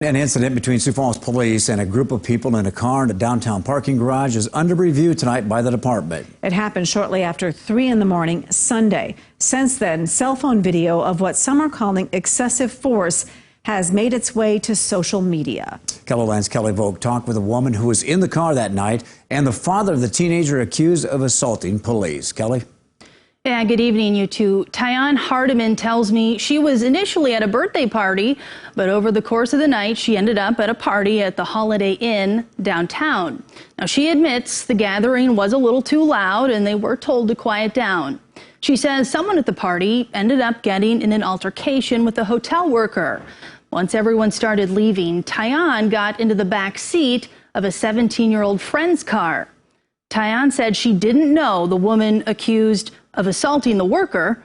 An incident between Sioux Falls Police and a group of people in a car in a downtown parking garage is under review tonight by the department. It happened shortly after 3 in the morning Sunday. Since then, cell phone video of what some are calling excessive force has made its way to social media. KELLI's Kelly VOLK talked with a woman who was in the car that night and the father of the teenager accused of assaulting police. Kelly? Yeah, good evening, you two. HARDIMAN tells me she was initially at a birthday party, but over the course of the night, she ended up at a party at the Holiday Inn downtown. Now, she admits the gathering was a little too loud and they were told to quiet down. She says someone at the party ended up getting in an altercation with a hotel worker. Once everyone started leaving, TYJON got into the back seat of a 17-year-old friend's car. TYJON said she didn't know the woman accused of assaulting the worker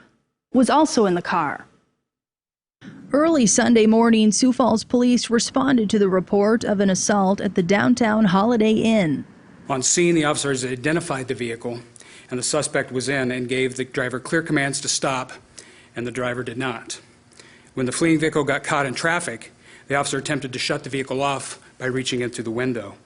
was also in the car. Early Sunday morning, Sioux Falls Police responded to the report of an assault at the downtown Holiday Inn. On scene, the officers identified the vehicle, and the suspect was in and gave the driver clear commands to stop, and the driver did not. When the fleeing vehicle got caught in traffic, the officer attempted to shut the vehicle off by reaching in through the window.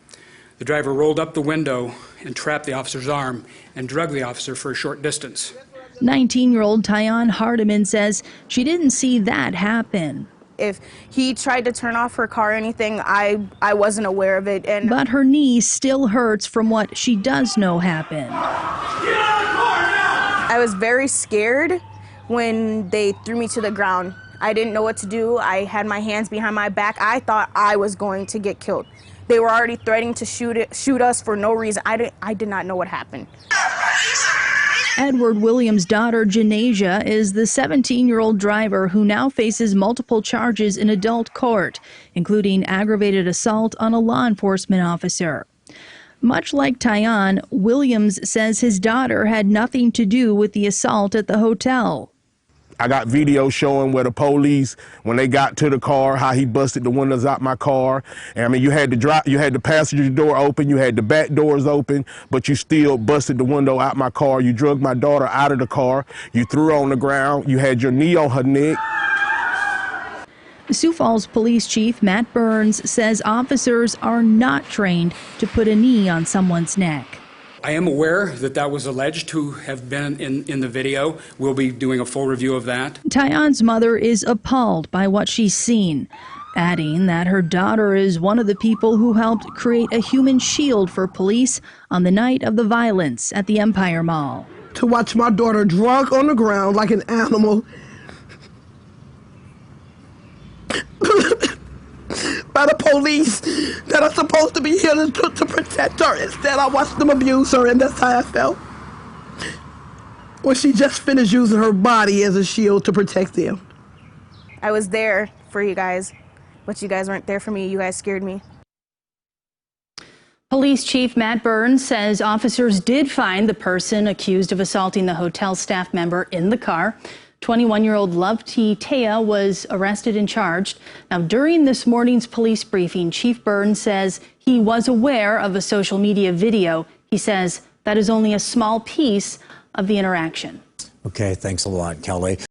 The driver rolled up the window and trapped the officer's arm and dragged the officer for a short distance. 19-year-old HARDIMAN says she didn't see that happen. If he tried to turn off her car or anything, I wasn't aware of it. But her knee still hurts from what she does know happened. I was very scared when they threw me to the ground. I didn't know what to do. I had my hands behind my back. I thought I was going to get killed. They were already threatening to shoot us for no reason. I did not know what happened. Edward Williams' daughter, Janasia, is the 17-year-old driver who now faces multiple charges in adult court, including aggravated assault on a law enforcement officer. Much like TYJON, Williams says his daughter had nothing to do with the assault at the hotel. I got video showing where the police, when they got to the car, how he busted the windows out my car. And I mean, you had the passenger door open, you had the back doors open, but you still busted the window out my car. You dragged my daughter out of the car. You threw her on the ground. You had your knee on her neck. Sioux Falls Police Chief Matt Burns says officers are not trained to put a knee on someone's neck. I am aware that that was alleged to have been in the video. We'll be doing a full review of that. TYJON's mother is appalled by what she's seen, adding that her daughter is one of the people who helped create a human shield for police on the night of the violence at the Empire Mall. To watch my daughter drunk on the ground like an animal by the police that are supposed to be here to protect her. Instead, I watched them abuse her, and that's how I felt. When she just finished using her body as a shield to protect them. I was there for you guys, but you guys weren't there for me. You guys scared me. Police Chief Matt Burns says officers did find the person accused of assaulting the hotel staff member in the car. 21-year-old Love T. Taya was arrested and charged. Now, during this morning's police briefing, Chief Burns says he was aware of a social media video. He says that is only a small piece of the interaction. Okay, thanks a lot, Kelly.